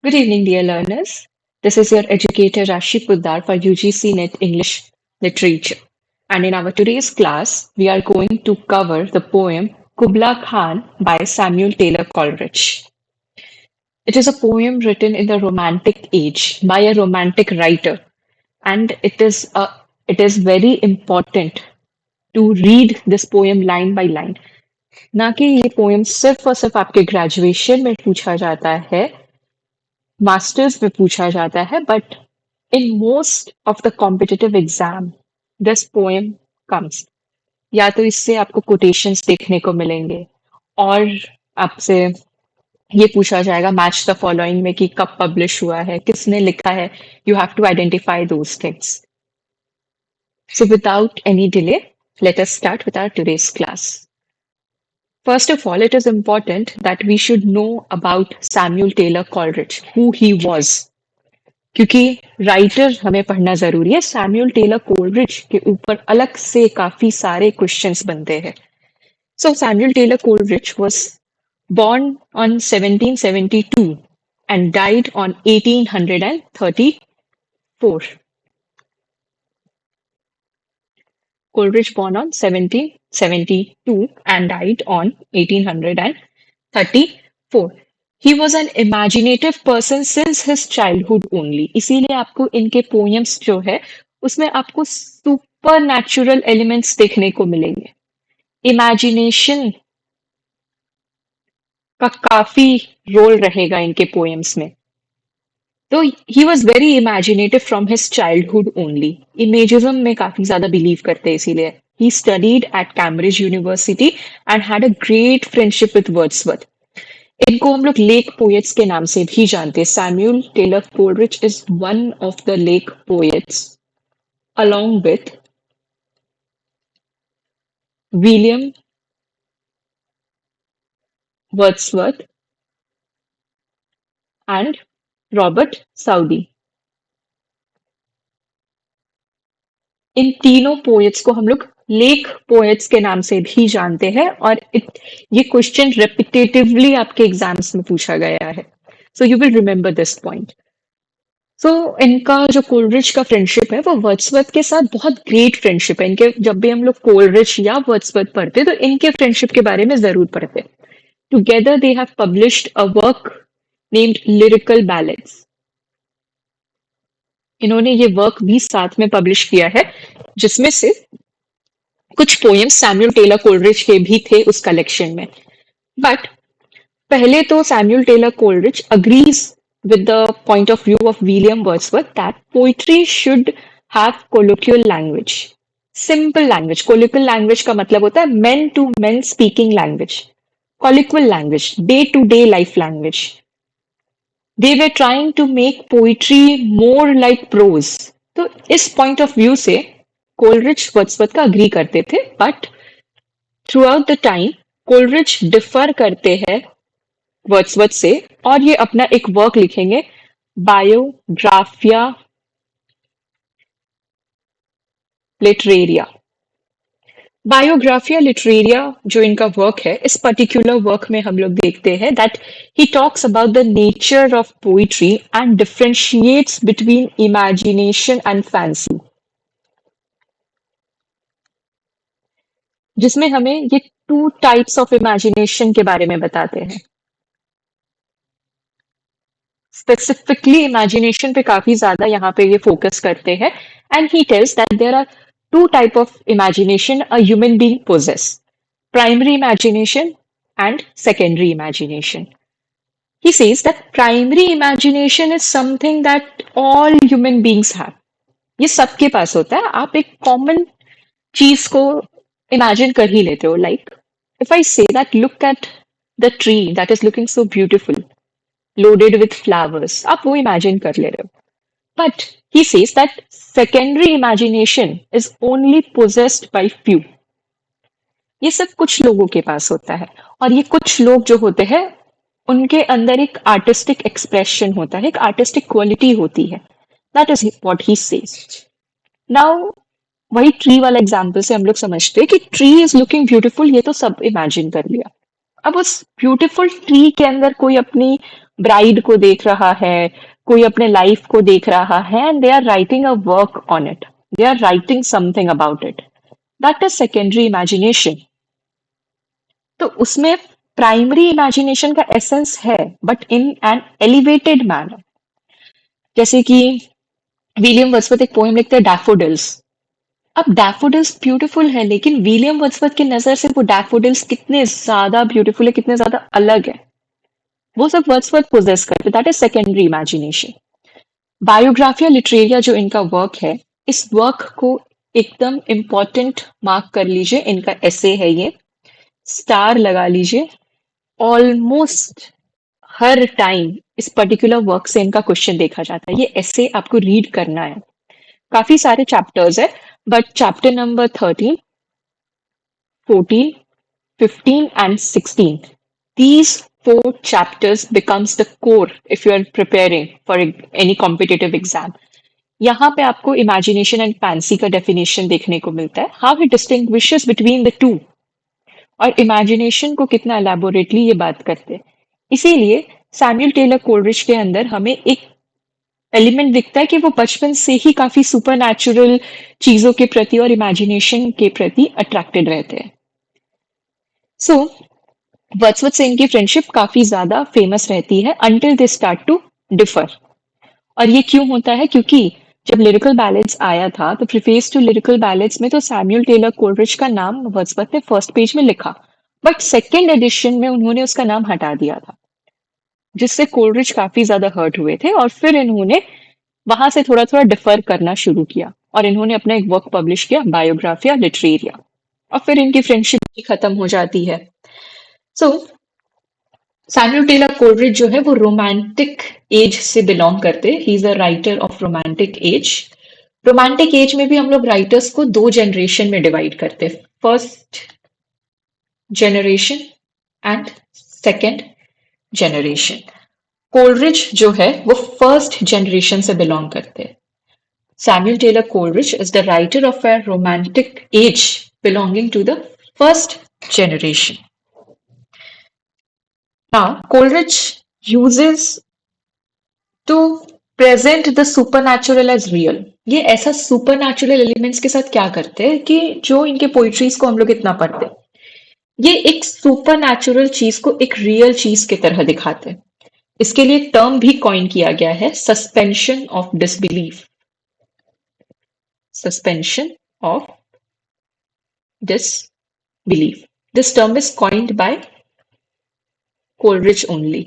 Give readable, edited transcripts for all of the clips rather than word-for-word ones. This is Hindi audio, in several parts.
Good evening, dear learners. This is your educator Rashi Poddar for UGC NET English Literature. And in our today's class, we are going to cover the poem Kubla Khan by Samuel Taylor Coleridge. It is a poem written in the Romantic age by a romantic writer, and it is very important to read this poem line by line. ना कि ये पोएम सिर्फ और सिर्फ आपके ग्रेजुएशन में पूछा जाता है, मास्टर्स में पूछा जाता है, but in most of the competitive exam this poem comes. या तो इससे आपको कोटेशंस देखने को मिलेंगे, और आपसे ये पूछा जाएगा मैच द फॉलोइंग में कि कब पब्लिश हुआ है, किसने लिखा है। You have to identify those things. So without any delay, let us start with our today's class. First of all, it is important that we should know about Samuel Taylor Coleridge, who he was. क्योंकि राइटर हमें पढ़ना जरूरी है। सैम्यूल टेलर कोलरिज के ऊपर अलग से काफी सारे क्वेश्चंस बनते हैं। So Samuel Taylor Coleridge was born on 1772 and died on 1834. Coleridge born on 1772 and died on 1834. He was an imaginative person since his childhood only. इसीलिए आपको इनके पोएम्स जो है उसमें आपको सुपर नेचुरल एलिमेंट्स देखने को मिलेंगे। इमेजिनेशन का काफी रोल रहेगा इनके पोएम्स में। तो he was very imaginative from his childhood only. Imagism में काफी ज्यादा बिलीव करते हैं, इसीलिए he studied at Cambridge university and had a great friendship with Wordsworth. इनको हम लोग लेक पोएट्स के नाम से भी जानते हैं। Samuel Taylor Coleridge is one of the lake poets along with William Wordsworth and Robert Southey. इन तीनों पोएट्स को हम लोग लेक पोएट्स के नाम से भी जानते हैं, और ये क्वेश्चन रेपिटेटिवली आपके एग्जाम्स में पूछा गया है। So you will remember this point. So इनका जो कोलरिज का फ्रेंडशिप है वो वर्ड्सवर्थ के साथ बहुत ग्रेट फ्रेंडशिप है। इनके जब भी हम लोग कोलरिज या वर्ड्सवर्थ पढ़ते तो इनके फ्रेंडशिप के बारे में जरूर पढ़ते। Together they have published a work named lyrical balance. इन्होंने ये वर्क भी साथ में पब्लिश किया है, जिसमें से कुछ पोएम्स सैम्यूल टेलर कोलरिज के भी थे उस कलेक्शन में। बट पहले तो Samuel Taylor Coleridge agrees with the point of view of William Wordsworth that poetry should have colloquial language, simple language. Colloquial language का मतलब होता है men to men speaking language, colloquial language, day to day life language. They were trying to make poetry more like prose. तो इस point of view से कोलरिज वर्ड्सवर्थ का अग्री करते थे, but through out the time Coleridge differ करते हैं वर्ड्सवर्थ से, और ये अपना एक वर्क लिखेंगे बायोग्राफिया लिटरेरिया। बायोग्राफिया लिटरेरिया जो इनका वर्क है, इस पर्टिकुलर वर्क में हम लोग देखते हैं that he talks about the nature of poetry and differentiates between imagination and fancy, जिसमें हमें ये टू टाइप्स ऑफ इमेजिनेशन के बारे में बताते हैं। स्पेसिफिकली इमेजिनेशन पे काफी ज्यादा यहाँ पे ये फोकस करते हैं, and he tells that there are two type of imagination a human being possess, primary imagination and secondary imagination. He says that primary imagination is something that all human beings have. ये सबके पास होता है, आप एक कॉमन चीज को इमेजिन कर ही लेते हो. Like if I say that look at the tree that is looking so beautiful loaded with flowers, आप वो इमेजिन कर ले रहे हो. But he says that secondary imagination is only possessed by few. ये सब कुछ लोगों के पास होता है, और ये कुछ लोग जो होते हैं उनके अंदर एक आर्टिस्टिक एक्सप्रेशन होता है, एक आर्टिस्टिक क्वालिटी होती है. That is what he says. Now वही ट्री वाला एग्जाम्पल से हम लोग समझते हैं कि ट्री इज लुकिंग ब्यूटिफुल, ये तो सब इमेजिन कर लिया. अब उस ब्यूटिफुल ट्री के अंदर कोई अपनी ब्राइड को देख रहा है, कोई अपने लाइफ को देख रहा है, and they are writing a work on it, they are writing something about it, that is secondary imagination. तो उसमें प्राइमरी इमेजिनेशन का एसेंस है, but in an elevated manner. जैसे कि विलियम वर्dsworth एक पोएम लिखते हैं डैफोडिल्स। अब डैफोडिल्स ब्यूटीफुल है, लेकिन विलियम वर्dsworth की नजर से वो डैफोडिल्स कितने ज्यादा ब्यूटीफुल है, कितने ज्यादा अलग है, वो सब वर्dsworth पोजेस करते, that is secondary imagination. Biographia Literaria जो इनका वर्क है, इस वर्क को एकदम इम्पोर्टेंट मार्क कर लीजिए, इनका ऐसे है ये, स्टार लगा लीजिए। ऑलमोस्ट हर टाइम इस पर्टिकुलर वर्क से इनका क्वेश्चन देखा जाता है, ये ऐसे आपको रीड करना है। काफी सारे चैप्टर्स है, but chapter number 13, 14, 15 and 16, these four chapters becomes the core if you are preparing for any competitive exam. यहाँ पे आपको इमेजिनेशन एंड फैंसी का डेफिनेशन देखने को मिलता है, how it distinguishes between the two, और इमेजिनेशन को कितना एलैबोरेटली ये बात करते हैं। इसीलिए सैमुअल टेलर कोलरिज के अंदर हमें एक एलिमेंट दिखता है कि वो बचपन से ही काफी सुपर नेचुरल चीजों के प्रति और इमेजिनेशन के प्रति अट्रैक्टेड रहते हैं। सो वर्dsworth से इनकी फ्रेंडशिप काफी ज्यादा फेमस रहती है until they start to differ. और ये क्यों होता है? क्योंकि जब लिरिकल बैलेड्स आया था तो प्रीफेस टू लिरिकल बैलेड्स में तो सैमुअल टेलर कोलरिज का नाम वर्dsworth ने फर्स्ट पेज में लिखा, बट सेकेंड एडिशन में उन्होंने उसका नाम हटा दिया था, जिससे कोलरिज काफी ज्यादा हर्ट हुए थे, और फिर इन्होंने वहां से थोड़ा थोड़ा डिफर करना शुरू किया और इन्होंने अपना एक वर्क पब्लिश किया, बायोग्राफिया लिटरेरिया, और फिर इनकी फ्रेंडशिप खत्म हो जाती है। सो सैमुअल टेलर कोलरिज जो है वो रोमांटिक एज से बिलोंग करते, he is a writer of romantic as. Romantic as में भी हम लोग राइटर्स को दो जनरेशन में डिवाइड करते, first generation and second generation. Coleridge जो है वो फर्स्ट जनरेशन से बिलोंग करते हैं। Samuel Taylor Coleridge is the writer of a romantic age belonging to the first generation. Now, Coleridge uses to present the supernatural as real. ये ऐसा supernatural elements के साथ क्या करते हैं कि जो इनके पोइट्रीज को हम लोग इतना पढ़ते हैं, ये एक supernatural चीज को एक रियल चीज की तरह दिखाते हैं। इसके लिए टर्म भी कॉइन किया गया है, suspension of disbelief. Suspension of disbelief. This term is coined by Coleridge only.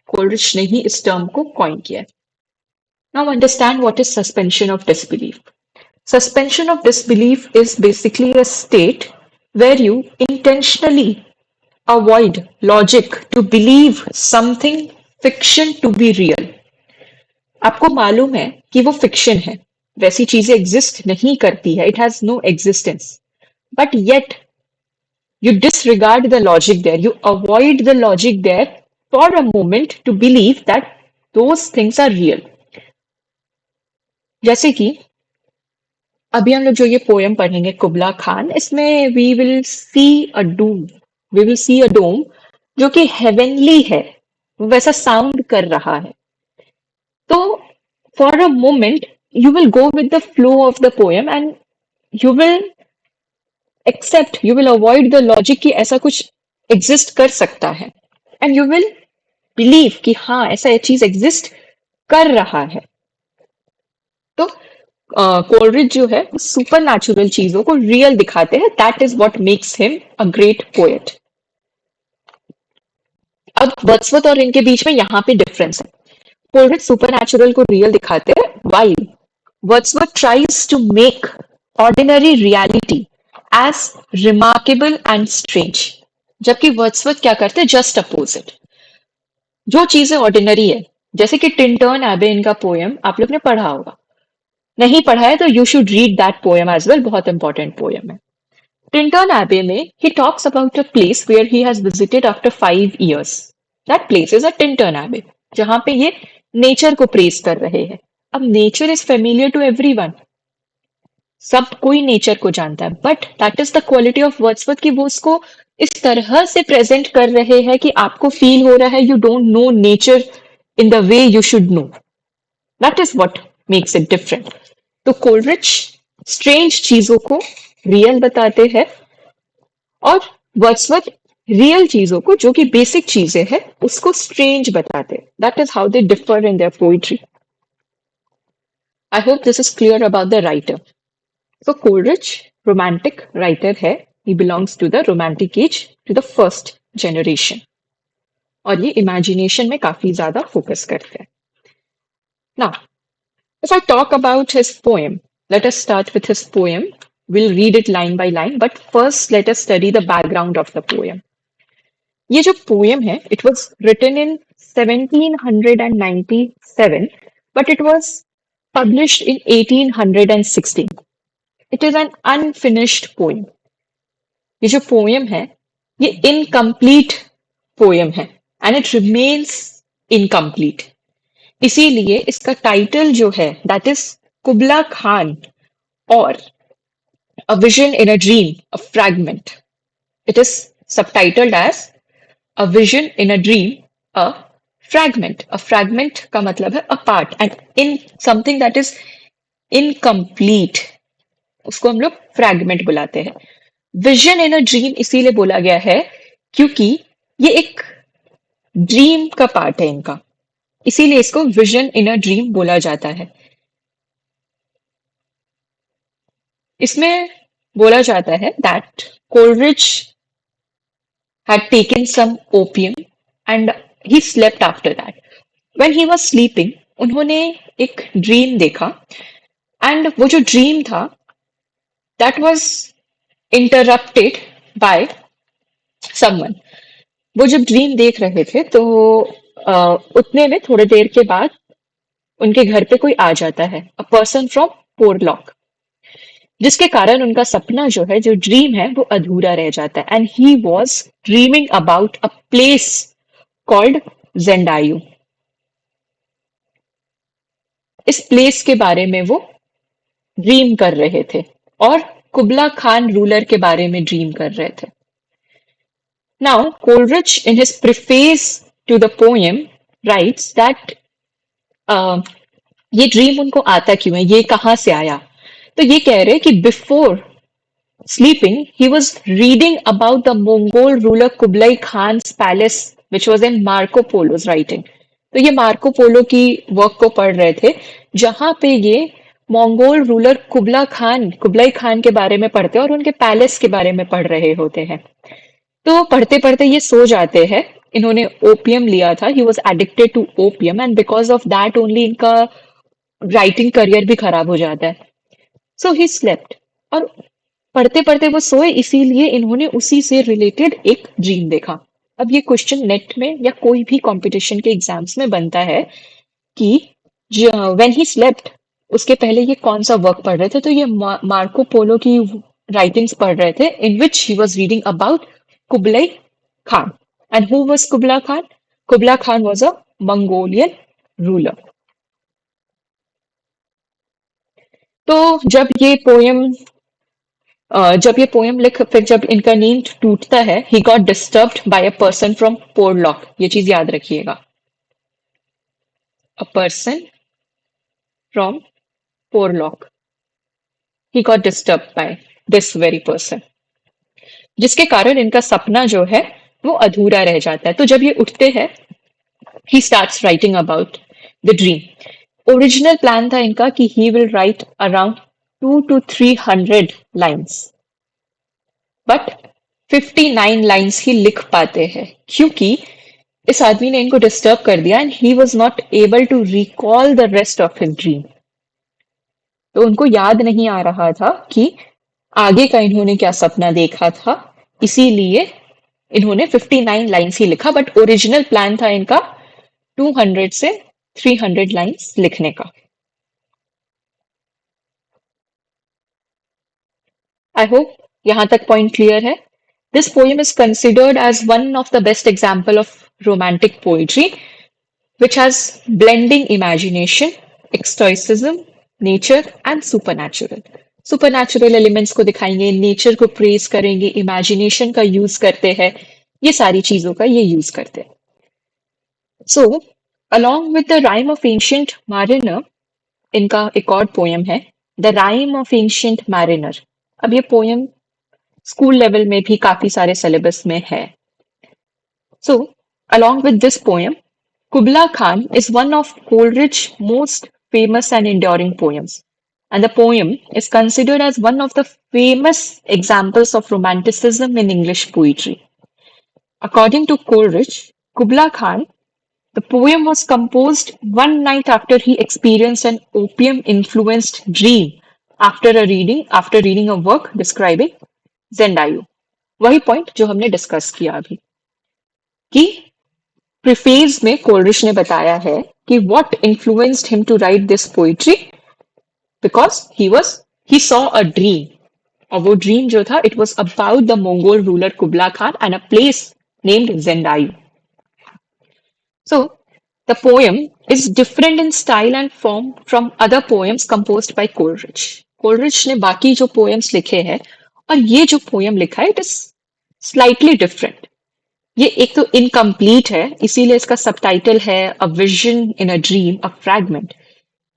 Coleridge ने ही इस term को coin किया है। Now understand what is suspension of disbelief. Suspension of disbelief is basically a state where you intentionally avoid logic to believe something fiction to be real. आपको मालूम है कि वो फिक्शन है, वैसी चीजें एग्जिस्ट नहीं करती है, it has no existence, but yet you disregard the logic there, you avoid the logic there for a moment to believe that those things are real. जैसे कि अभी हम लोग जो ये पोएम पढ़ेंगे कुबला खान, इसमें we will see a doom, we will see a dome जो कि हेवनली है, वैसा साउंड कर रहा है। तो for a moment you will go with the flow of the poem and you will accept, you will avoid the logic कि ऐसा कुछ exist कर सकता है, and you will believe कि हाँ ऐसा चीज exist कर रहा है। तो कोलरिज जो है सुपर नेचुरल चीजों को रियल दिखाते हैं, that is what makes him a great poet. अब वर्dsworth और इनके बीच में यहाँ पे डिफरेंस है। कोलरिज सुपर नेचुरल को रियल दिखाते हैं, while Wordsworth tries to make ordinary reality as remarkable and strange. जबकि वर्ड्सवर्थ क्या करते हैं? Just opposite. जो चीजें ऑर्डिनरी है, जैसे कि टिंटर्न एबे इनका पोएम आप लोग ने पढ़ा होगा, नहीं पढ़ा है तो you should read that poem as well, बहुत इंपॉर्टेंट पोएम है। टिंटर्न एबे में he talks about a place where he has visited after 5 years. That place is a Tintern Abbey, जहां पे ये नेचर को प्रेस कर रहे हैं। अब nature is familiar to everyone, सब कोई नेचर को जानता है, but that is the quality of Wordsworth कि वो उसको इस तरह से प्रेजेंट कर रहे हैं कि आपको फील हो रहा है you don't know nature in the way you should know. That is what makes it different. तो कोलरिच स्ट्रेंज चीजों को रियल बताते हैं और वर्ड्सवर्थ रियल चीजों को जो कि बेसिक चीजें हैं उसको स्ट्रेंज बताते हैं. That is how they differ in their poetry. I hope this is clear about the writer. So Coleridge, romantic writer है. He belongs to the romantic age, to the first generation. और ये imagination में काफी ज्यादा focus करते हैं. Now, if I talk about his poem, let us start with his poem. We'll read it line by line, but first let us study the background of the poem. ये जो poem है, it was written in 1797, but it was published in 1816. It is an unfinished poem. ये जो पोएम है ये इनकम्प्लीट पोएम है एंड इट रिमेन्स इनकम्प्लीट. इसीलिए इसका टाइटल जो है दैट इज कुबला खान और a vision in a dream a fragment. It is subtitled as a vision in a dream a fragment. A fragment का मतलब है a part and in something that is incomplete उसको हम लोग फ्रैगमेंट बुलाते हैं. विजन इन अ ड्रीम इसीलिए बोला गया है क्योंकि ये एक ड्रीम का पार्ट है इनका, इसीलिए इसको विजन इन अ ड्रीम बोला जाता है. इसमें बोला जाता है that कोलरिच had taken some opium and he slept after that. When he was sleeping, उन्होंने एक ड्रीम देखा एंड वो जो ड्रीम था that was interrupted by someone. वो जब ड्रीम देख रहे थे तो उतने में थोड़ी देर के बाद उनके घर पे कोई आ जाता है, अ पर्सन फ्रॉम पोरलॉक, जिसके कारण उनका सपना जो है जो ड्रीम है वो अधूरा रह जाता है. And he was dreaming about a place called Xanadu. इस प्लेस के बारे में वो ड्रीम कर रहे थे और कुबला खान रूलर के बारे में ड्रीम कर रहे थे. Now Coleridge in his preface to the poem writes that ये ड्रीम उनको आता क्यों है, ये कहाँ से आया. तो ये कह रहे कि before sleeping he was reading about the Mongol ruler Kublai Khan's palace which was in Marco Polo's writing. तो ये मार्को पोलो की वर्क को पढ़ रहे थे जहां पे ये मंगोल रूलर कुबलाई खान के बारे में पढ़ते हैं और उनके पैलेस के बारे में पढ़ रहे होते हैं. तो पढ़ते पढ़ते ये सो जाते हैं. इन्होंने ओपियम लिया था. He was addicted to opium and because of that only इनका राइटिंग करियर भी खराब हो जाता है. सो ही स्लेप्ट और पढ़ते पढ़ते वो सोए, इसीलिए इन्होंने उसी से रिलेटेड एक ड्रीम देखा. अब ये क्वेश्चन नेट में या कोई भी कंपटीशन के एग्जाम्स में बनता है कि व्हेन ही स्लेप्ट उसके पहले ये कौन सा वर्क पढ़ रहे थे. तो ये मार्को पोलो की राइटिंग्स पढ़ रहे थे in which he was reading about Kublai Khan. And who was Kubla Khan? Kubla Khan was a Mongolian ruler. तो जब ये पोएम लिख फिर जब इनका नींद टूटता है, he got disturbed by a person from Porlock. ये चीज याद रखिएगा, a person from Porlock. He got disturbed by this very person, जिसके कारण इनका सपना जो है वो अधूरा रह जाता है. तो जब ये उठते हैं he starts writing about the dream. Original plan था इनका कि he will write around 200 to 300 lines, but 59 lines ही लिख पाते हैं क्योंकि इस आदमी ने इनको डिस्टर्ब कर दिया and he was not able to recall the rest of his dream. तो उनको याद नहीं आ रहा था कि आगे का इन्होंने क्या सपना देखा था, इसीलिए इन्होंने 59 लाइन्स ही लिखा. बट ओरिजिनल प्लान था इनका 200 से 300 लाइन्स लिखने का. आई होप यहां तक पॉइंट क्लियर है. This poem is considered as one of the best example of romantic poetry, which has blending imagination, exoticism, nature, and supernatural. Supernatural elements को दिखाएंगे, नेचर को प्रेज करेंगे, इमेजिनेशन का यूज करते हैं, ये सारी चीजों का ये यूज करते हैं. So along with the rime of ancient mariner, इनका एक और पोयम है, the rime of ancient mariner. अब ये पोयम स्कूल लेवल में भी काफी सारे सिलेबस में है. सो along with this poem, Kubla Khan is one of Coleridge's most famous and enduring poems, and the poem is considered as one of the famous examples of romanticism in English poetry. According to Coleridge, Kubla Khan, the poem was composed one night after he experienced an opium-influenced dream after reading a work describing Zendayu. वही पॉइंट जो हमने डिस्कस किया अभी कि प्रीफेज में कोलरिच ने बताया है कि what influenced him to write this poetry, because he saw a dream, और वो ड्रीम जो था it was about the Mongol ruler Kubla Khan and a place named Xanadu. So the poem is different in style and form from other poems composed by Coleridge. Coleridge ने बाकी जो पोएम्स लिखे हैं और ये जो पोएम लिखा है इट इज स्लाइटली डिफरेंट. ये एक तो इनकम्प्लीट है, इसीलिए इसका सबटाइटल है अ vision in a dream a fragment.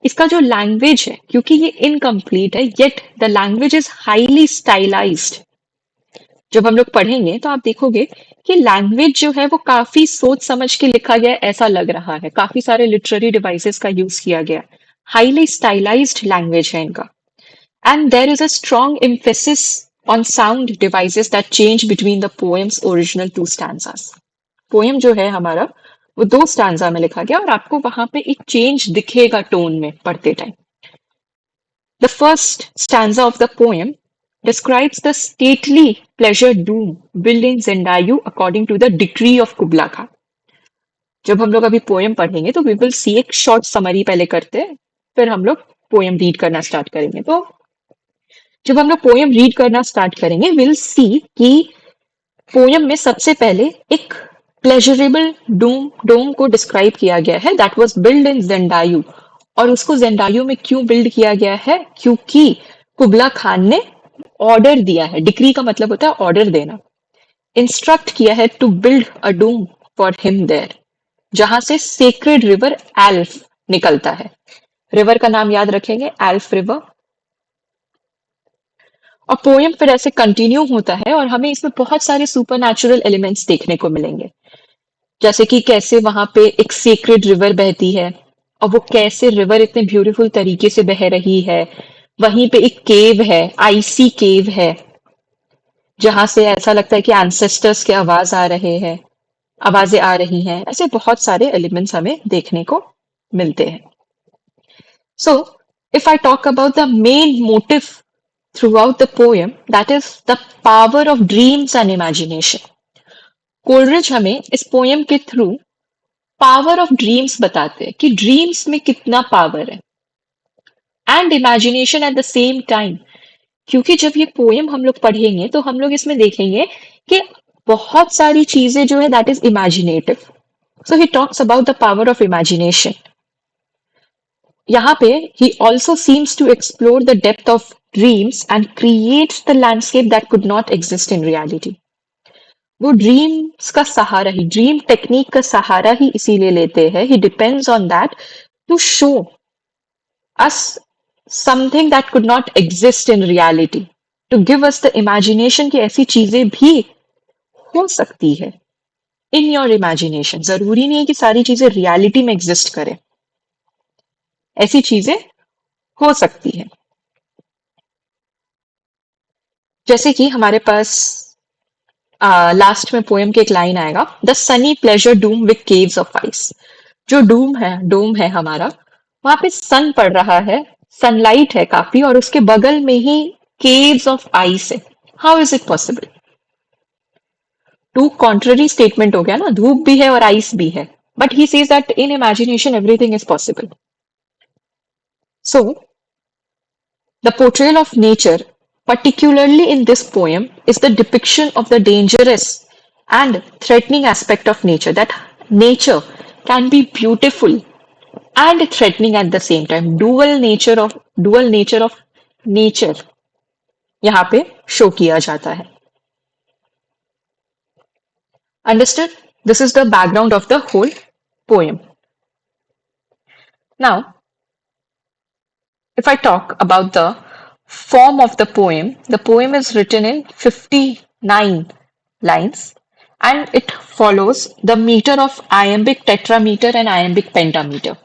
इसका जो लैंग्वेज है, क्योंकि ये इनकम्प्लीट है, yet the language is highly stylised. जब हम लोग पढ़ेंगे तो आप देखोगे कि लैंग्वेज जो है वो काफी सोच समझ के लिखा गया है, ऐसा लग रहा है. काफी सारे लिटरेरी डिवाइसेस का यूज किया गया. हाईली स्टाइलाइज्ड लैंग्वेज है इनका. And there is a strong emphasis on sound devices that change between the poem's original two stanzas. Poem जो है हमारा वो दो स्टैंजा में लिखा गया और आपको वहां पे एक चेंज दिखेगा टोन में पढ़ते time. The first stanza of the poem describes the stately pleasure doom built in Zendayu according to the decree of Kubla Khan. जब हम लोग अभी पोएम पढ़ेंगे तो वी विल सी एक शॉर्ट समरी पहले करते हैं, फिर हम लोग पोएम रीड करना स्टार्ट करेंगे. तो जब हम लोग पोएम रीड करना स्टार्ट करेंगे विल सी कि पोएम में सबसे पहले एक प्लेजरेबल डोम को डिस्क्राइब किया गया है दैट वाज बिल्ड इन जेंडायू. और उसको जेंडायू में क्यों बिल्ड किया गया है? क्योंकि कुबला खान ने ऑर्डर दिया है. डिक्री का मतलब होता है ऑर्डर देना. इंस्ट्रक्ट किया है to build a dome for him there, जहां से सेक्रेड रिवर एल्फ निकलता है. रिवर का नाम याद रखेंगे, एल्फ रिवर. और पोएम फिर ऐसे कंटिन्यू होता है और हमें इसमें बहुत सारे सुपरनैचुरल एलिमेंट्स देखने को मिलेंगे, जैसे कि कैसे वहां पे एक सेक्रेड रिवर बहती है और वो कैसे रिवर इतने ब्यूटीफुल तरीके से बह रही है. वहीं पे एक केव है, आईसी केव है, जहां से ऐसा लगता है कि एंसेस्टर्स के आवाजें आ रही हैं. ऐसे बहुत सारे एलिमेंट्स हमें देखने को मिलते हैं. So if I talk about the main motive throughout the poem, that is the power of dreams and imagination. Coleridge हमें इस पोएम के थ्रू पावर ऑफ ड्रीम्स बताते हैं कि ड्रीम्स में कितना पावर है, and imagination eight the same time. क्योंकि जब ये पोएम हम लोग पढ़ेंगे तो हम लोग इसमें देखेंगे कि बहुत सारी चीजें जो है that is imaginative. So he talks about the power of imagination. यहाँ पे he also seems to explore the depth of dreams and creates the landscape that could not exist in reality. वो ड्रीम्स का सहारा ही, ड्रीम टेक्निक का सहारा ही इसीलिए लेते हैं. He depends on that to show us something that could not exist in reality, to give us the imagination कि ऐसी चीजें भी हो सकती है. In your imagination जरूरी नहीं है कि सारी चीजें रियलिटी में एग्जिस्ट करें, ऐसी चीजें हो सकती है. जैसे कि हमारे पास लास्ट में पोएम के एक लाइन आएगा, the Sunny pleasure dome with caves of ice. जो डोम है हमारा, वहां पे सन पड़ रहा है, सनलाइट है काफी, और उसके बगल में ही केव्स ऑफ आइस है. How is it possible? Two contrary statement हो गया ना, धूप भी है और आइस भी है. But he says that in imagination everything is possible. So, the portrayal of nature, particularly in this poem, is the depiction of the dangerous and threatening aspect of nature. That nature can be beautiful and threatening at the same time. Dual nature of nature. यहाँ पे शो किया जाता है। Understood? This is the background of the whole poem. Now, if I talk about the form of the poem is written in 59 lines and it follows the meter of iambic tetrameter and iambic pentameter.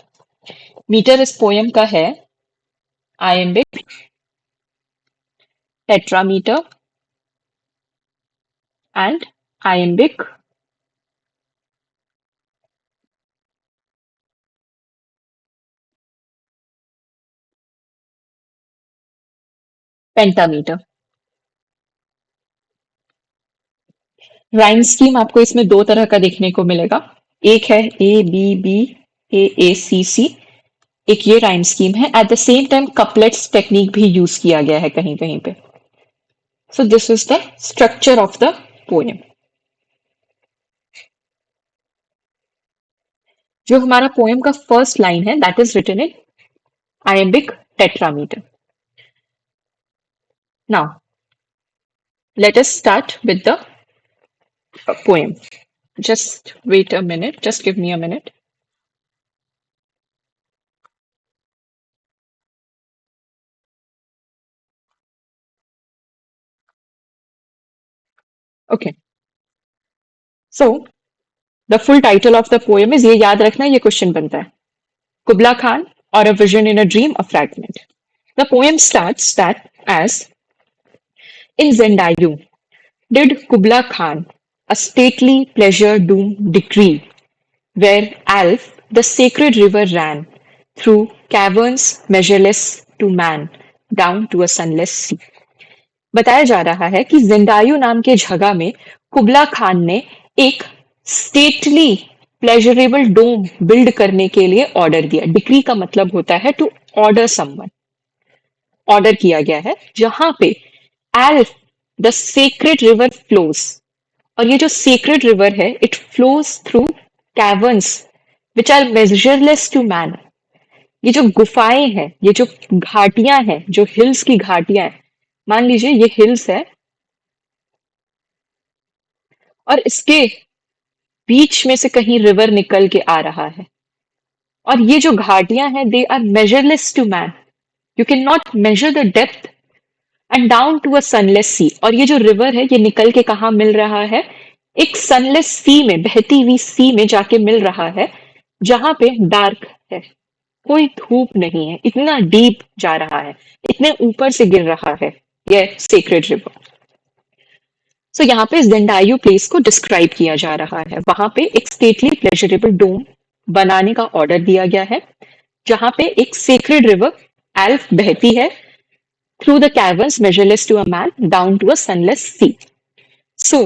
Meter इस poem का है iambic tetrameter and iambic pentameter. Rhyme scheme आपको इसमें दो तरह का देखने को मिलेगा। एक है ABB AA CC, एक ये राइम स्कीम है। At the same time couplets technique भी यूज किया गया है कहीं कहीं पे। So this is the structure of the poem. जो हमारा पोएम का फर्स्ट लाइन है that is written in iambic tetrameter. Now, let us start with the poem. Just wait a minute. Just give me a minute. Okay. So, the full title of the poem is, ये याद रखना, ये क्वेश्चन बनता है, Kubla Khan or a Vision in a Dream, a Fragment. The poem starts that as, in Zendayu, did Kubla Khan a stately pleasure doom decree, where Alf, the sacred river, ran through caverns measureless to man, down to a sunless sea. बताया जा रहा है कि जिंदायु नाम के जगह में कुबला खान ने एक स्टेटली प्लेजरेबल डोम बिल्ड करने के लिए ऑर्डर दिया। डिक्री का मतलब होता है टू ऑर्डर समवन। ऑर्डर किया गया है जहां पे Alph the sacred river flows, और ये जो सेक्रेड रिवर है it flows through caverns which are measureless to man. ये जो गुफाएं हैं, ये जो घाटियां हैं, जो हिल्स की घाटियां हैं, मान लीजिए ये हिल्स है और इसके बीच में से कहीं रिवर निकल के आ रहा है, और ये जो घाटियां हैं they are measureless to man. You can not measure the depth and down to a sunless sea. और ये जो रिवर है ये निकल के कहा मिल रहा है, एक सनलेस सी में, बहती हुई सी में जाके मिल रहा है, जहां पे डार्क है, कोई धूप नहीं है, इतना डीप जा रहा है, इतने ऊपर से गिर रहा है ये सेक्रेड रिवर। सो यहाँ पे जिंडायू प्लेस को डिस्क्राइब किया जा रहा है। वहां पे एक स्टेटली प्लेजरेबल डोम बनाने का ऑर्डर दिया गया है, जहां पे एक सेक्रेड रिवर एल्फ बहती है through the caverns measureless to a man down to a sunless sea. So,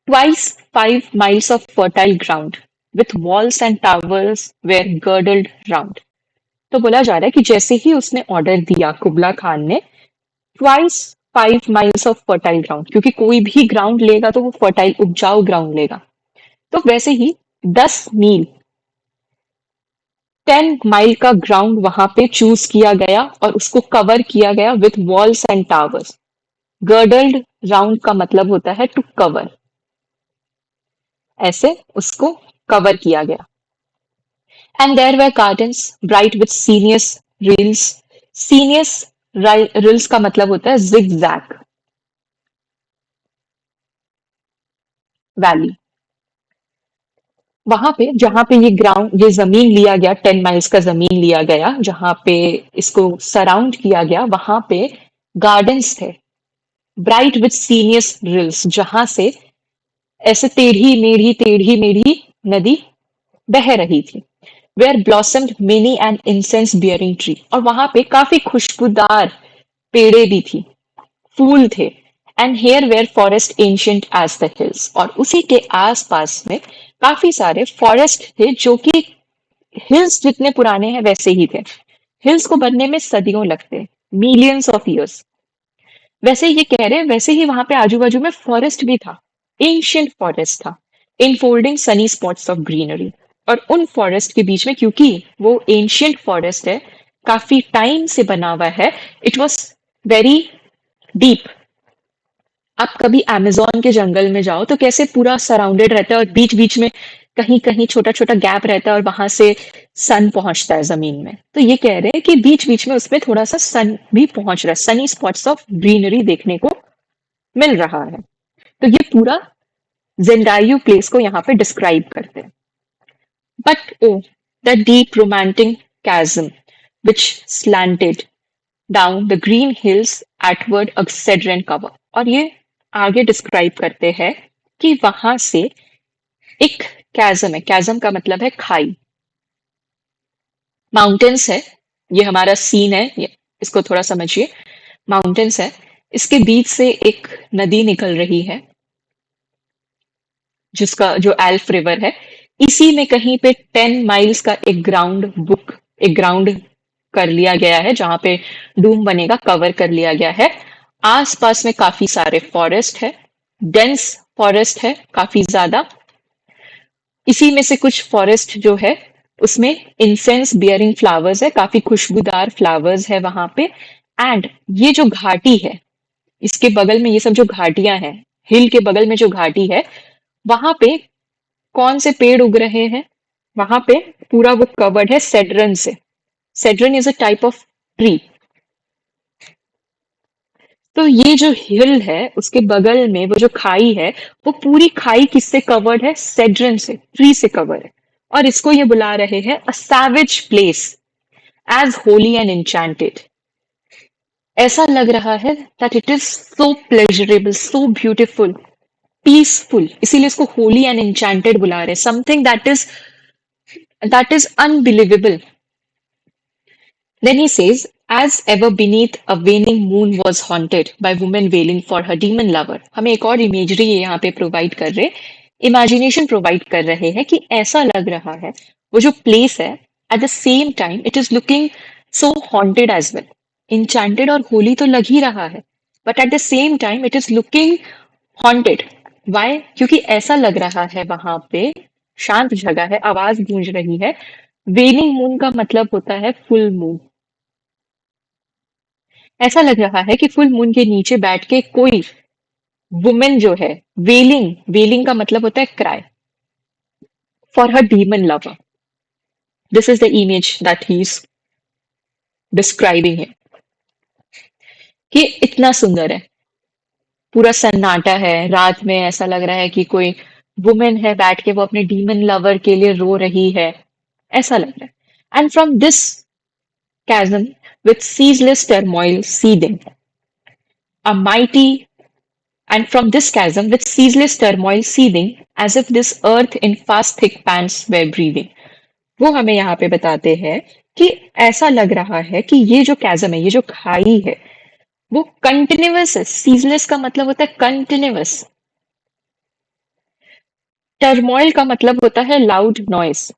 twice 5 miles of fertile ground with walls and towers were girdled round. तो बोला जा रहा है कि जैसे ही उसने ऑर्डर दिया कुबला खान ने, twice 5 miles of fertile ground, क्योंकि कोई भी ग्राउंड लेगा तो वो फर्टाइल उपजाऊ ग्राउंड लेगा, तो वैसे ही 10 मील 10 माइल का ग्राउंड वहां पे चूज किया गया और उसको कवर किया गया with walls and towers. Girdled round का मतलब होता है टू कवर, ऐसे उसको कवर किया गया। And there were gardens bright with sinuous rills. Sinuous rills का मतलब होता है जिग जैग वैली। वहां पे जहां पे ये ग्राउंड, ये जमीन लिया गया, 10 माइल्स का जमीन लिया गया, जहां पे इसको सराउंड किया गया, वहां पे गार्डन्स थे ब्राइट विथ सीनियस रिल्स, जहां से ऐसे टेढ़ी मेढ़ी नदी बह रही थी। Where blossomed many and incense bearing tree, और वहां पे काफी खुशबूदार पेड़े भी थी, फूल थे। And here were forest ancient as the hills, और उसी के आसपास में काफी सारे फॉरेस्ट थे जो कि हिल्स जितने पुराने हैं वैसे ही थे। हिल्स को बनने में सदियों लगते, मिलियंस ऑफ ईयर्स। वैसे ये कह रहे हैं, वैसे ही वहां पे आजू बाजू में फॉरेस्ट भी था, एंशियंट फॉरेस्ट था, infolding Sunny spots of greenery. और उन फॉरेस्ट के बीच में, क्योंकि वो एंशियंट फॉरेस्ट है, काफी टाइम से बना हुआ है, इट वॉज वेरी डीप। आप कभी अमेज़न के जंगल में जाओ तो कैसे पूरा सराउंडेड रहता है और बीच-बीच में कहीं-कहीं छोटा-छोटा गैप रहता है और वहां से सन पहुंचता है ज़मीन में। तो ये कह रहे हैं कि बीच-बीच में उसमें थोड़ा-सा सन भी पहुंच रहा है, सनी स्पॉट्स ऑफ ग्रीनरी देखने को मिल रहा है। तो ये पूरा जेंडायू प्लेस को यहाँ पे डिस्क्राइब करते हैं। But oh the deep romantic chasm which slanted down the green hills atward a cedron cover। और ये आगे डिस्क्राइब करते हैं कि वहां से एक chasm है, chasm का मतलब है खाई, माउंटेन्स है, ये हमारा सीन है, इसको थोड़ा समझिए। माउंटेन्स है, इसके बीच से एक नदी निकल रही है जिसका जो एल्फ रिवर है। इसी में कहीं पे 10 माइल्स का एक ग्राउंड कर लिया गया है जहां पे डूम बनेगा, कवर कर लिया गया है। आसपास में काफी सारे फॉरेस्ट है, डेंस फॉरेस्ट है काफी ज्यादा। इसी में से कुछ फॉरेस्ट जो है उसमें इंसेंस बियरिंग फ्लावर्स है, काफी खुशबूदार फ्लावर्स है वहां पे। एंड ये जो घाटी है, इसके बगल में ये सब जो घाटियां हैं, हिल के बगल में जो घाटी है, वहां पे कौन से पेड़ उग रहे हैं? वहां पे पूरा वो कवर्ड है सेड्रन से। Cedarn is a type of tree. तो ये जो हिल है उसके बगल में वो जो खाई है, वो पूरी खाई किससे कवर्ड है? सेड्रन से, ट्री से कवर है। और इसको ये बुला रहे हैं a savage place, as holy and enchanted. ऐसा लग रहा है that it is so pleasurable, so beautiful, peaceful, इसीलिए इसको होली एंड एन्चेंटेड बुला रहे हैं। Something that is unbelievable. Then he says, as ever beneath a waning moon was haunted by women wailing for her demon lover। हमें एक और इमेजरी यहाँ पे प्रोवाइड कर रहे, इमेजिनेशन प्रोवाइड कर रहे हैं कि ऐसा लग रहा है वो जो प्लेस है, at the same time it is looking so haunted as well. Enchanted और होली तो लग ही रहा है, but at the same time it is looking haunted. Why? क्योंकि ऐसा लग रहा है वहां पे शांत जगह है, आवाज गूंज रही है। वेनिंग मून का मतलब होता है फुल मून। ऐसा लग रहा है कि फुल मून के नीचे बैठ के कोई वुमेन जो है, वेलिंग, वेलिंग का मतलब होता है cry, for her demon lover. This is the image that he is describing है कि इतना सुंदर है। पूरा सन्नाटा है, रात में ऐसा लग रहा है कि कोई वुमेन है बैठ के वो अपने डीमन लवर के लिए रो रही है, ऐसा लग रहा है। And from this chasm with ceaseless turmoil seething, a mighty and from this chasm with ceaseless turmoil seething, as if this earth in fast thick pants were breathing। वो हमें यहाँ पे बताते हैं कि ऐसा लग रहा है कि ये जो chasm है, ये जो खाई है, वो कंटिन्यूअस है। सीजलेस का मतलब होता है कंटिन्यूअस। टर्मोइल का मतलब होता है लाउड नॉइस।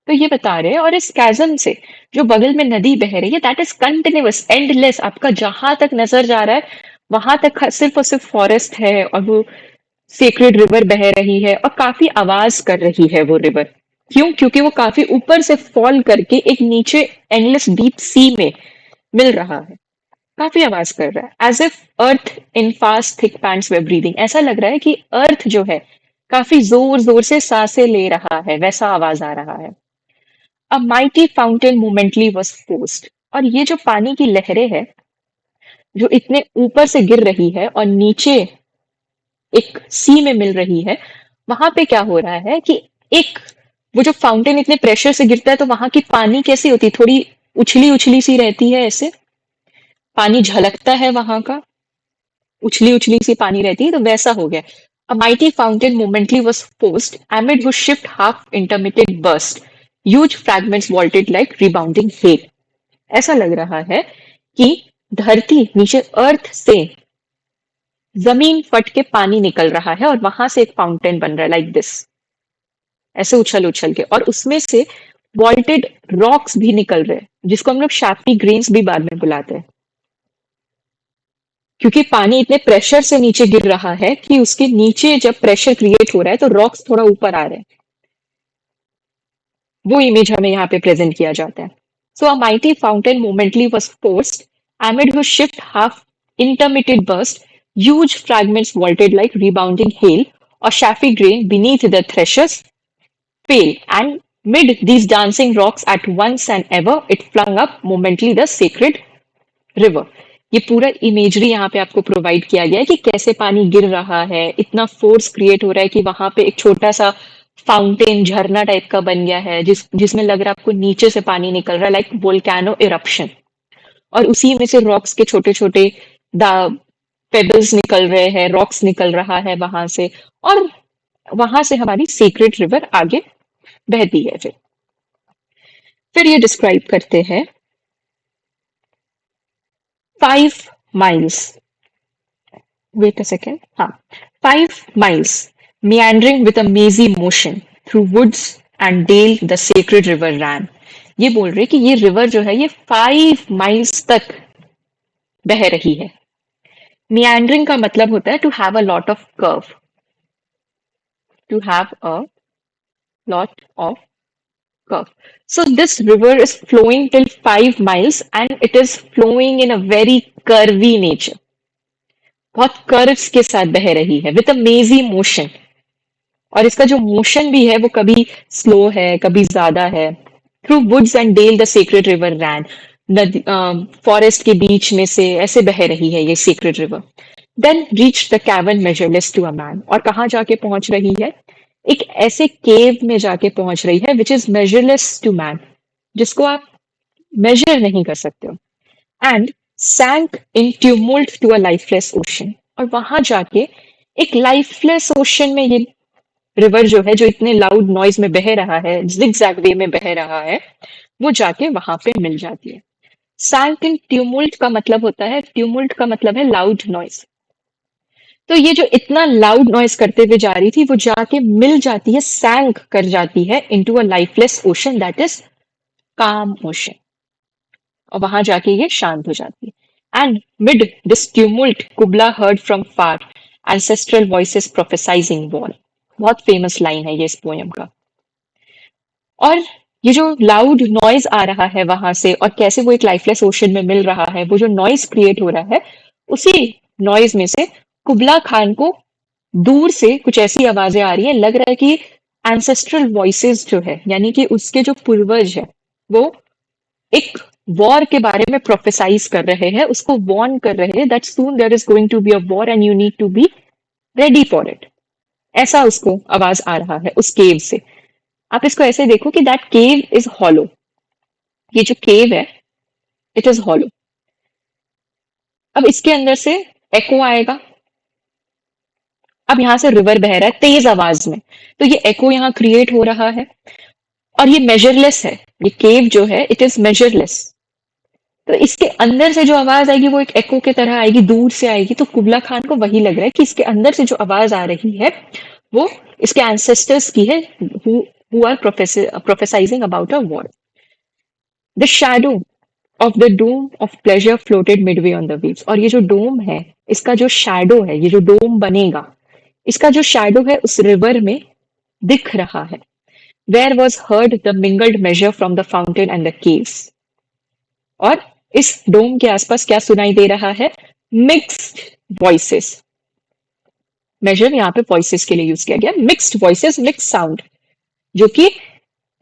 तो ये बता रहे हैं, और इस chasm से जो बगल में नदी बह रही है, दैट इज कंटिन्यूअस, एंडलेस। आपका जहां तक नजर जा रहा है वहां तक सिर्फ और सिर्फ फॉरेस्ट है, और वो सेक्रेड रिवर बह रही है और काफी आवाज कर रही है वो रिवर। क्यों? क्योंकि वो काफी ऊपर से फॉल करके एक नीचे एंडलेस डीप सी में मिल रहा है, काफी आवाज कर रहा है। As if earth in fast thick pants were breathing. ऐसा लग रहा है कि अर्थ जो है काफी जोर जोर से सांसें ले रहा है, वैसा आवाज आ रहा है। अ mighty fountain momently was forced. और ये जो पानी की लहरें हैं जो इतने ऊपर से गिर रही है और नीचे एक सी में मिल रही है, वहां पे क्या हो रहा है कि एक वो जो फाउंटेन इतने प्रेशर से गिरता है तो वहां की पानी कैसी होती है? थोड़ी उछली उछली सी रहती है, ऐसे पानी झलकता है वहां का, उछली उछली सी पानी रहती है, तो वैसा हो गया। A mighty fountain momently was forced, amid whose shift half intermittent burst, huge fragments vaulted like rebounding hail। ऐसा लग रहा है कि धरती नीचे अर्थ से जमीन फट के पानी निकल रहा है और वहां से एक फाउंटेन बन रहा है, लाइक दिस, ऐसे उछल उछल के। और उसमें से वॉल्टेड रॉक्स भी निकल रहे हैं, जिसको हम लोग शार्पी ग्रेन्स भी बाद में बुलाते हैं, क्योंकि पानी इतने प्रेशर से नीचे गिर रहा है कि उसके नीचे जब प्रेशर क्रिएट हो रहा है तो रॉक्स थोड़ा ऊपर आ रहे हैं। वो इमेज हमें यहाँ पे प्रेजेंट किया जाता है। So a mighty fountain momently was forced, amid whose shift half intermittent burst, huge fragments vaulted like rebounding hail, or chaffy grain beneath the threshers fail, and mid these dancing rocks at once and ever, it flung up momently the sacred river. ये पूरा इमेजरी यहाँ पे आपको प्रोवाइड किया गया है कि कैसे पानी गिर रहा है, इतना फोर्स क्रिएट हो रहा है कि वहां पे एक छोटा सा फाउंटेन झरना टाइप का बन गया है जिसमें लग रहा है आपको नीचे से पानी निकल रहा है लाइक वोल्केनो इरप्शन। और उसी में से रॉक्स के छोटे छोटे पेबल्स निकल रहे हैं, रॉक्स निकल रहा है वहां से, और वहां से हमारी सीक्रेट रिवर आगे बहती है। फिर ये डिस्क्राइब करते हैं 5 miles, wait a second, हाँ, 5 miles meandering with a mazy motion through woods and dale the sacred river ran। ये बोल रहे कि ये रिवर जो है ये 5 miles तक बह रही है। meandering का मतलब होता है to have a lot of curve, to have a lot of curve। So this river is flowing till 5 miles and it is flowing in a very curvy nature। बहुत कर्व्स के साथ बह रही है विद अ मेजी मोशन। और इसका जो मोशन भी है वो कभी स्लो है कभी ज्यादा है। Through woods and dale the secret river ran, नदी फॉरेस्ट के बीच में से ऐसे बह रही है ये secret river. Then reach the caverns measureless to a man, और कहाँ जाके पहुंच रही है, एक ऐसे केव में जाके पहुंच रही है which is measureless to man, जिसको आप मेजर नहीं कर सकते हो। And sank in tumult to a lifeless ocean, और वहां जाके एक लाइफलेस ओशन में ये रिवर जो है जो इतने लाउड नॉइज में बह रहा है, जिगजैग वे में बह रहा है, वो जाके वहां पे मिल जाती है। सैंक इन ट्यूमुल्ट का मतलब होता है, ट्यूमुल्ट का मतलब है लाउड नॉइज। तो ये जो इतना लाउड नॉइज करते हुए जा रही थी वो जाके मिल जाती है, सैंक कर जाती है into a lifeless ocean that is calm ocean, और वहां जाके ये शांत हो जाती है। And mid this tumult Kubla heard from far ancestral voices prophesying war. बहुत फेमस लाइन है ये इस पोएम का। और ये जो लाउड नॉइज आ रहा है वहां से और कैसे वो एक लाइफलेस ओशन में मिल रहा है, वो जो नॉइज क्रिएट हो रहा है, उसी नॉइज में से कुबला खान को दूर से कुछ ऐसी आवाजें आ रही है, लग रहा है कि एंसेस्ट्रल वॉइसेस जो है यानी कि उसके जो पूर्वज है वो एक वॉर के बारे में प्रोफेसाइज कर रहे हैं, उसको वॉर्न कर रहे हैं that soon there is going to be a war and you need to be ready for it. ऐसा उसको आवाज आ रहा है उस केव से। आप इसको ऐसे देखो कि दैट केव इज हॉलो, ये जो केव है इट इज हॉलो। अब इसके अंदर से एको आएगा। अब यहां से रिवर बह रहा है तेज आवाज में, तो ये एको यहाँ क्रिएट हो रहा है, और ये मेजरलेस है, ये केव जो है इट इज मेजरलेस। तो इसके अंदर से जो आवाज आएगी वो एक एको की तरह आएगी, दूर से आएगी। तो कुबला खान को वही लग रहा है कि इसके अंदर से जो आवाज आ रही है वो इसके एंसेस्टर्स की है, who are prophesizing about a war। The shadow of the dome of pleasure floated midway on the waves। और ये जो डोम है, इसका जो शैडो है, ये जो डोम बनेगा, इसका जो शैडो है उस रिवर में दिख रहा है। Where was heard the mingled measure from the fountain and the caves। और इस डोम के आसपास क्या सुनाई दे रहा है, मिक्स्ड वॉइसेस। मेजर यहाँ पे वॉइसेस के लिए यूज किया गया, मिक्स्ड वॉइसेस, मिक्स साउंड, जो कि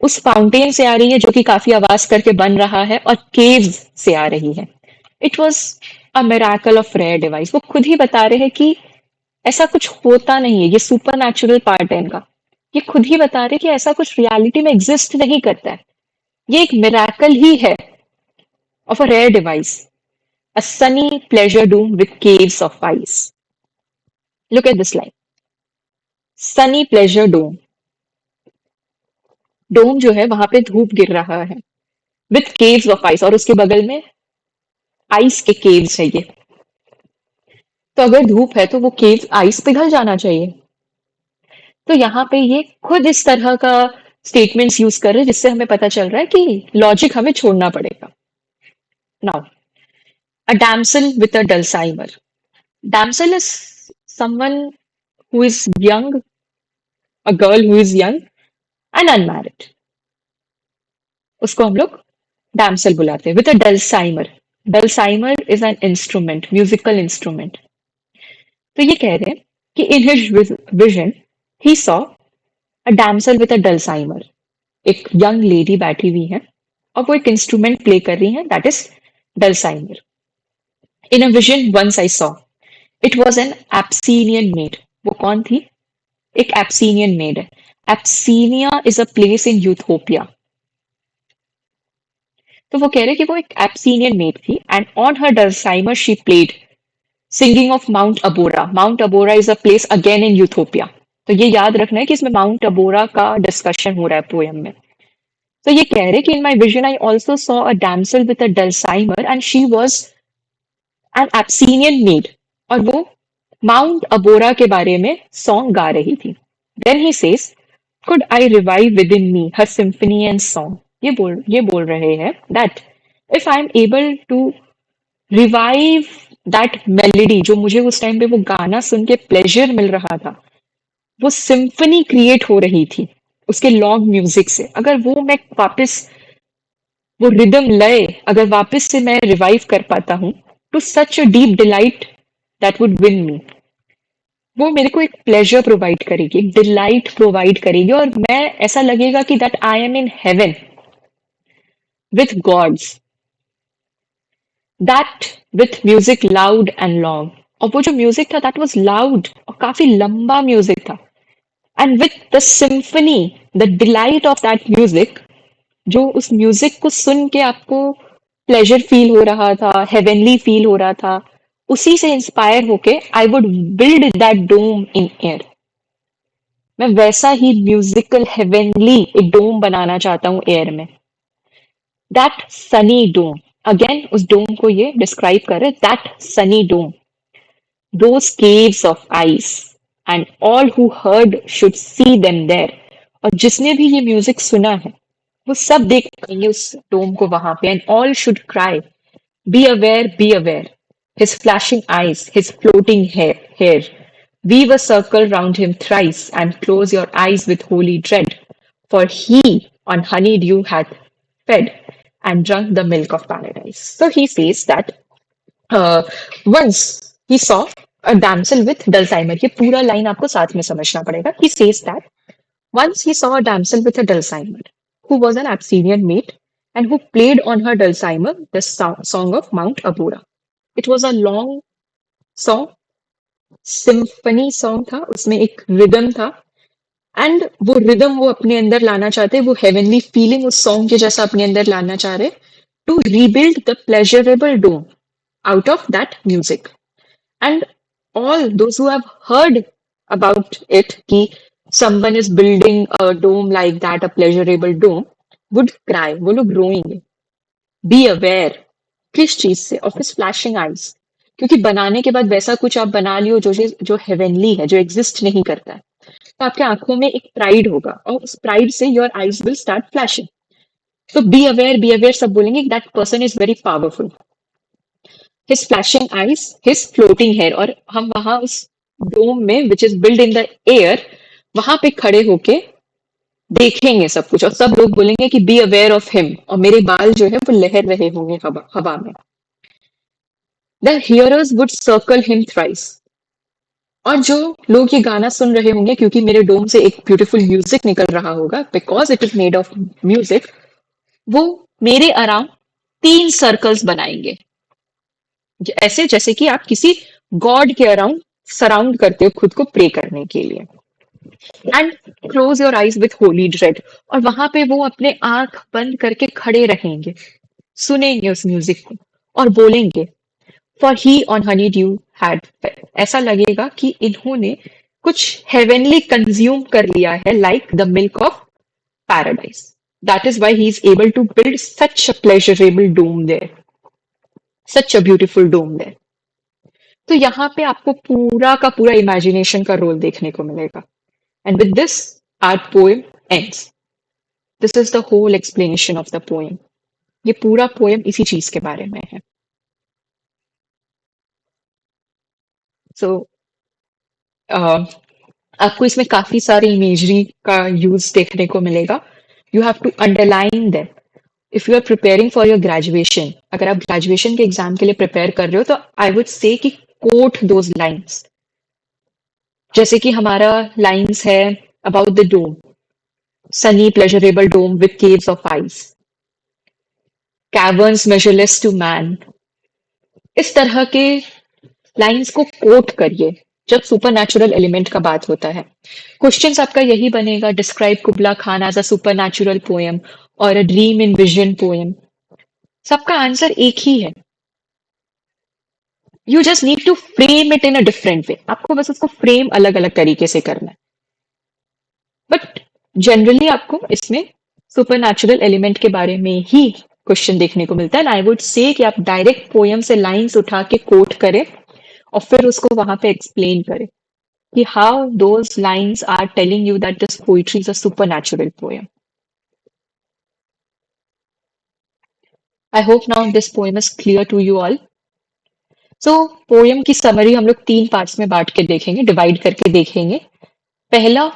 उस फाउंटेन से आ रही है जो कि काफी आवाज करके बन रहा है, और केव्स से आ रही है। It was a miracle of rare device. वो खुद ही बता रहे हैं कि ऐसा कुछ होता नहीं है, ये सुपर नेचुरल पार्ट है इनका। ये खुद ही बता रहे हैं कि ऐसा कुछ रियलिटी में एग्जिस्ट नहीं करता है, ये एक मिराकल ही है of a rare device, a sunny pleasure dome with caves of ice. Look at this line, sunny pleasure dome. Dome जो है वहां पे धूप गिर रहा है, विथ केव्स ऑफ आइस, और उसके बगल में आइस के केव्स है ये। तो अगर धूप है तो वो केव आइस पिघल जाना चाहिए। तो यहाँ पे ये खुद इस तरह का स्टेटमेंट्स यूज कर रहे हैं जिससे हमें पता चल रहा है कि लॉजिक हमें छोड़ना पड़ेगा। Now, a damsel with a dulcimer. Damsel is someone who is young, a girl who is young and unmarried, उसको हम लोग डैमसल बुलाते हैं। With a dulcimer, Dulcimer is an instrument, musical instrument. तो ये कह रहे हैं कि in his vision he saw a damsel with a dulcimer. एक यंग लेडी बैठी हुई है और वो एक इंस्ट्रूमेंट प्ले कर रही है, that is dulcimer. In a vision once I saw it was an Abyssinian maid. वो कौन थी? एक एब्सीनियन मेड है. Abyssinia is a place in Ethiopia. तो वो कह रहे कि वो एक एब्सीनियन मेड थी and on her dulcimer she played singing of Mount Abora. Mount Abora is a place again in Ethiopia. तो ये याद रखना है कि इसमें माउंट अबोरा का डिस्कशन हो रहा है पोएम में. तो ये कह रहे कि in my vision I also saw a damsel with a dulcimer and she was an Abyssinian maid. और वो माउंट अबोरा के बारे में सॉन्ग गा रही थी. Then he says could I revive within me her symphony and song. ये बोल रहे हैं that if I am able to revive that melody, जो मुझे उस टाइम पे वो गाना सुन के प्लेजर मिल रहा था, वो सिम्फनी क्रिएट हो रही थी उसके लॉन्ग म्यूजिक से, अगर वो मैं वापस वो रिदम लय अगर वापस से मैं रिवाइव कर पाता हूँ, to such a deep delight that would win me. वो मेरे को एक प्लेजर प्रोवाइड करेगी, एक डिलाइट प्रोवाइड करेगी, और मैं ऐसा लगेगा कि that I am in heaven with gods, that with music loud and long. और वो जो म्यूजिक था दैट वाज लाउड और काफी लंबा म्यूजिक था. And with the symphony, the delight of that music, जो उस म्यूजिक को सुन के आपको प्लेजर फील हो रहा था, हेवनली फील हो रहा था, उसी से इंस्पायर होके I would build that dome in air. मैं वैसा ही म्यूजिकल हेवनली एक डोम बनाना चाहता हूँ एयर में. दैट सनी डोम, अगेन उस डोम को ये डिस्क्राइब कर रहे, that sunny dome, those caves of ice and all who heard should see them there. और जिसने भी ये म्यूजिक सुना है वो सब देख पाएंगे उस डोम को वहां पे. And all should cry be aware, be aware, his flashing eyes, his floating hair. Weave a circle round him thrice, and close your eyes with holy dread, for he on honeydew hath fed and drunk the milk of paradise. So he says that once he saw a damsel with dulcimer. ये पूरा लाइन आपको साथ में समझना पड़ेगा. He says that once he saw a damsel with a dulcimer, who was an Abyssinian maid, and who played on her dulcimer the song of Mount Abora. It was a long song, symphony song था, उसमें एक रिदम था, एंड वो रिदम वो अपने अंदर लाना चाहते, वो हेवनली फीलिंग उस सॉन्ग के जैसा अपने अंदर लाना चाह रहे, to rebuild the pleasurable dome out of that music. And all those who have heard about it कि someone is building a dome like that, a pleasurable dome, would cry. वो लोग रोएंगे. Be aware. किस चीज से? Of his flashing eyes. क्योंकि बनाने के बाद वैसा कुछ आप बना लियो जो हेवनली है, जो एग्जिस्ट नहीं करता है, तो आपके आंखों में एक प्राइड होगा और उस प्राइड से your eyes will start flashing. तो बी अवेयर सब बोलेंगे that person is very powerful. His flashing eyes, his floating hair. और हम वहां उस डोम में which is build in the air, वहां पे खड़े होके देखेंगे सब कुछ, और सब लोग बोलेंगे कि बी अवेयर ऑफ हिम, और मेरे बाल जो है वो लहर रहे होंगे हवा में. The hearers would circle him thrice. और जो लोग ये गाना सुन रहे होंगे, क्योंकि मेरे डोम से एक ब्यूटीफुल म्यूजिक निकल रहा होगा, because it is made of music, वो मेरे अराउंड 3 सर्कल्स बनाएंगे, ऐसे जैसे कि आप किसी गॉड के अराउंड सराउंड करते हो खुद को प्रे करने के लिए. And close your eyes with Holi dread. और वहां पे वो अपने आंख बंद करके खड़े रहेंगे, सुनेंगे उस म्यूजिक को और बोलेंगे, for he on Honey due had. ऐसा लगेगा कि इन्होंने कुछ हेवनली कंज्यूम कर लिया है, like the milk of paradise. That is why he is able to build such a pleasurable dome there, such a beautiful dome there. तो यहाँ पे आपको पूरा का पूरा इमेजिनेशन का रोल देखने को मिलेगा. And with this our poem ends. This is the whole explanation of the poem. ये पूरा पोएम इसी चीज के बारे में है. सो आपको इसमें काफी सारी इमेजरी का यूज देखने को मिलेगा. You have to underline them. If you are preparing for your graduation, अगर आप ग्रेजुएशन के एग्जाम के लिए प्रिपेयर कर रहे हो, तो आई वुड से कि कोट दोज लाइन्स। जैसे कि हमारा लाइन्स है about the dome, sunny pleasurable dome with caves of ice, caverns measureless to man. इस तरह के लाइन्स को कोट करिए जब सुपर नेचुरल एलिमेंट का बात होता है। क्वेश्चन आपका यही बनेगा, describe Kubla Khan as a supernatural poem और a dream in vision poem. सबका आंसर एक ही है, you just need to frame it in a different way. आपको बस उसको फ्रेम अलग अलग तरीके से करना है। बट जनरली आपको इसमें सुपर नेचुरल एलिमेंट के बारे में ही क्वेश्चन देखने को मिलता है। आई वुड से कि आप डायरेक्ट पोएम से लाइंस उठा के कोट करें और फिर उसको वहां पे एक्सप्लेन करें कि how those lines are telling you that this poetry is a supernatural poem. I hope now this poem is clear to you all. So poem की समरी हम लोग 3 पार्ट्स में बांट के देखेंगे, डिवाइड करके देखेंगे। पहला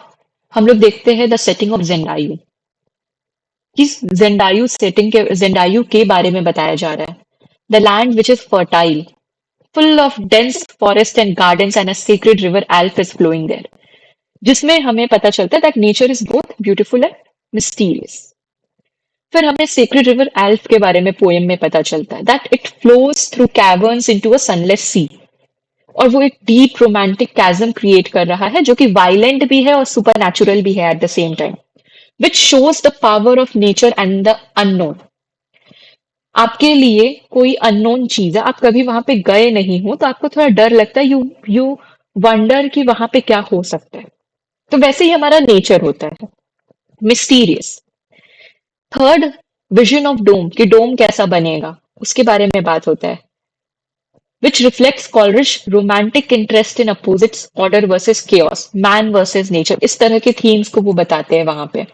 हम लोग देखते हैं द सेटिंग ऑफ जेंडायू, कि जेंडायू के बारे में बताया जा रहा है। The land which is fertile, full of dense forest and gardens and a sacred river Alf is flowing there. जिसमें हमें पता चलता है that nature is both beautiful and mysterious. फिर हमें sacred river Alf के बारे में पोएम में पता चलता है that it flows through caverns into a sunless sea. और वो एक डीप रोमांटिक chasm क्रिएट कर रहा है जो कि वायलेंट भी है और सुपर नेचुरल भी है at the same time, which shows the power of nature and the unknown. आपके लिए कोई अननोन चीज है, आप कभी वहां पे गए नहीं हो, तो आपको थोड़ा डर लगता है, यू वंडर कि वहां पे क्या हो सकता है। तो वैसे ही हमारा नेचर होता है, mysterious. Third, vision of dome, कि डोम कैसा बनेगा उसके बारे में बात होता है, which reflects Coleridge's romantic interest in opposites, order versus chaos, man versus nature. इस तरह के थीम्स को वो बताते हैं वहां पे।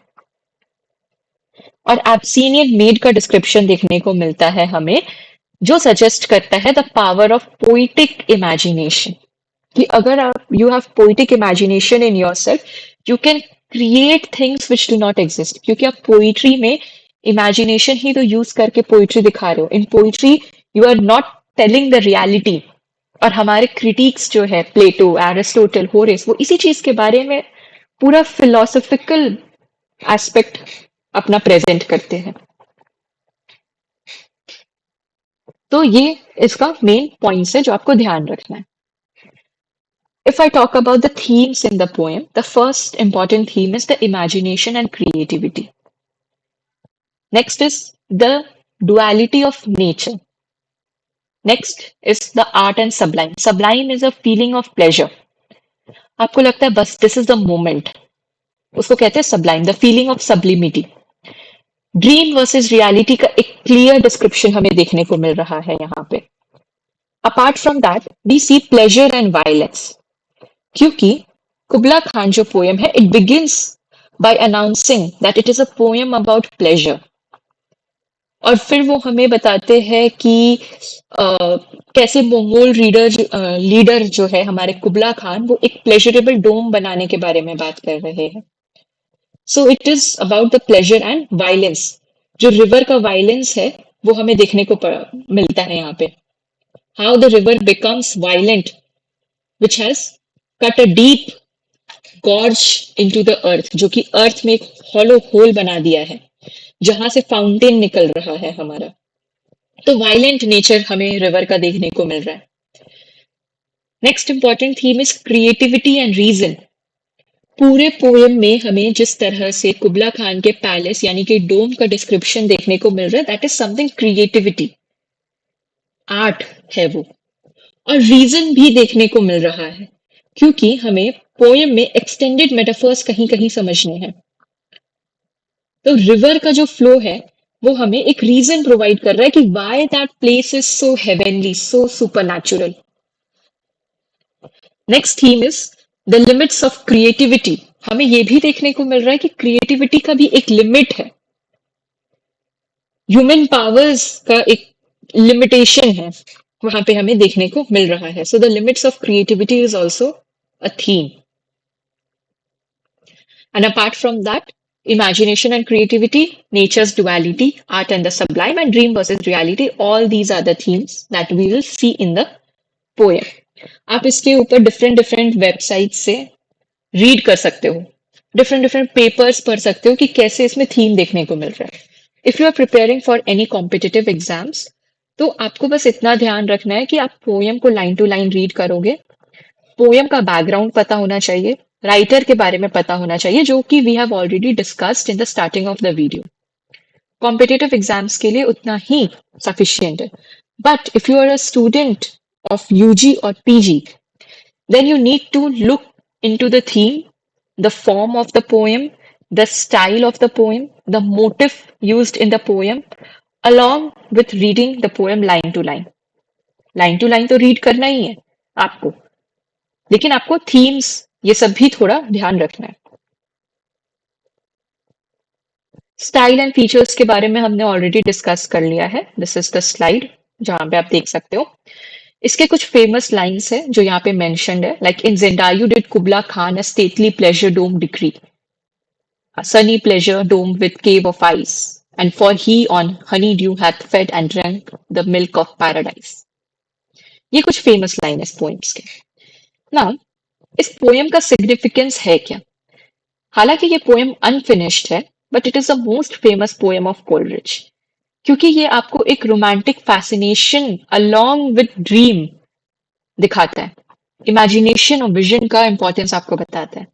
और एब्सिनियन मेड का डिस्क्रिप्शन देखने को मिलता है हमें, जो सजेस्ट करता है the power of poetic imagination, कि अगर आप you have poetic imagination in your self, you can create things which do not exist. क्योंकि आप पोइट्री में इमेजिनेशन ही तो यूज करके पोइट्री दिखा रहे हो। In poetry you are not telling the reality. और हमारे क्रिटिक्स जो है, प्लेटो, एरिस्टोटल, होरेस, वो इसी चीज के बारे में पूरा फिलोसफिकल एस्पेक्ट अपना प्रेजेंट करते हैं। तो ये इसका मेन पॉइंट्स है जो आपको ध्यान रखना है। If I talk about the themes in the poem, the first important theme is the imagination and creativity. Next is the duality of nature. Next is the art and sublime. Sublime is a feeling of pleasure. आपको लगता है बस this is the moment, उसको कहते हैं sublime, the feeling of sublimity. Dream versus reality का एक क्लियर डिस्क्रिप्शन हमें देखने को मिल रहा है यहाँ पे। Apart from that we see pleasure and violence, क्योंकि कुबला खान जो पोएम है, it begins by announcing that it is a poem about pleasure. और फिर वो हमें बताते हैं कि कैसे मंगोल लीडर जो है हमारे कुबला खान, वो एक प्लेजरेबल डोम बनाने के बारे में बात कर रहे हैं। So it is about the pleasure and violence. जो रिवर का वायलेंस है वो हमें देखने को मिलता है यहाँ पे। How the river becomes violent which has cut a deep gorge into the earth, जो कि अर्थ में एक हॉलो होल बना दिया है जहां से फाउंटेन निकल रहा है हमारा। तो वायलेंट नेचर हमें रिवर का देखने को मिल रहा है। Next important theme is creativity and reason. पूरे पोएम में हमें जिस तरह से कुबला खान के पैलेस यानी कि डोम का डिस्क्रिप्शन देखने को मिल रहा है, that is something creativity, art है वो। और रीजन भी देखने को मिल रहा है, क्योंकि हमें पोएम में एक्सटेंडेड मेटाफर्स कहीं कहीं समझने हैं। तो रिवर का जो फ्लो है वो हमें एक रीजन प्रोवाइड कर रहा है कि why that place is so heavenly, so super. Next theme is the limits of creativity. हमें यह भी देखने को मिल रहा है कि क्रिएटिविटी का भी एक लिमिट है, ह्यूमन पावर्स का एक लिमिटेशन है, वहां पे हमें देखने को मिल रहा है। So the limits of creativity is also a theme. And apart from that imagination and creativity, nature's duality, art and the sublime, and dream versus reality. All these are the themes that we will see in the poem. आप इसके ऊपर डिफरेंट डिफरेंट वेबसाइट से रीड कर सकते हो, डिफरेंट डिफरेंट पेपर्स पढ़ सकते हो कि कैसे इसमें थीम देखने को मिल रहा है. If you are preparing for any competitive exams, तो आपको बस इतना ध्यान रखना है कि आप पोयम को लाइन टू लाइन रीड करोगे. पोयम का बैकग्राउंड पता होना चाहिए, राइटर के बारे में पता होना चाहिए, जो कि we have already discussed in the starting of the video. Competitive exams के लिए उतना ही सफिशियंट है. But if you are a student of UG और PG, then you need to look into the theme, the form of the poem, the style of the poem, the motive used in the poem, along with reading the poem line to line. Line to line तो read करना ही है आपको, लेकिन आपको themes ये सब भी थोड़ा ध्यान रखना है. स्टाइल एंड फीचर्स के बारे में हमने ऑलरेडी डिस्कस कर लिया है. दिस इज द स्लाइड जहां पे आप देख सकते हो. इसके कुछ फेमस लाइंस है जो यहाँ पे मेंशन्ड है, like in Xanadu did Kubla Khan a stately pleasure dome decree, a sunny pleasure dome with cave of ice, and for he on honeydew hath fed and drank the milk of paradise. ये कुछ फेमस लाइन है इस पोएम्स के. ना इस पोएम का सिग्निफिकेंस है क्या? हालांकि ये पोएम अनफिनिश्ड है, but it is the most famous poem of Coleridge, क्योंकि ये आपको एक romantic fascination along with dream दिखाता है. इमेजिनेशन और विजन का इंपॉर्टेंस आपको बताता है.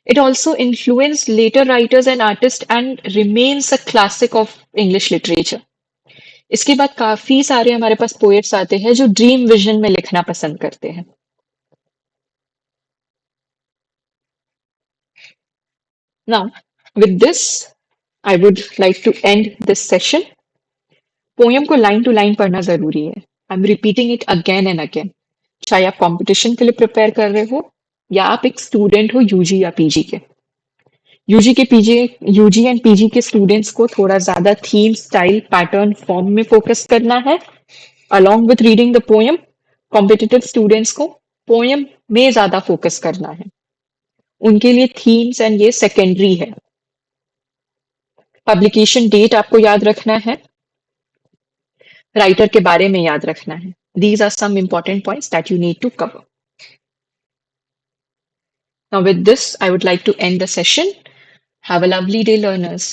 It also influenced later writers and artists and remains a classic of English literature. इसके बाद काफी सारे हमारे पास पोएट्स आते हैं जो ड्रीम विजन में लिखना पसंद करते हैं. Now, with this, I would like to end this session. Poem को लाइन टू लाइन पढ़ना जरूरी है. I am repeating it again and again. चाहे आप कंपटीशन के लिए प्रिपेयर कर रहे हो या आप एक स्टूडेंट हो यूजी या पीजी के. यूजी एंड पीजी के स्टूडेंट्स को थोड़ा ज्यादा थीम, स्टाइल, पैटर्न, फॉर्म में फोकस करना है along with reading the poem. Competitive students को पोएम में ज्यादा फोकस करना है. उनके लिए थीम्स एंड ये सेकेंडरी है. पब्लिकेशन डेट आपको याद रखना है, राइटर के बारे में याद रखना है. These are some important points that you need to cover. Now, with this, I would like to end the session. Have a lovely day, learners.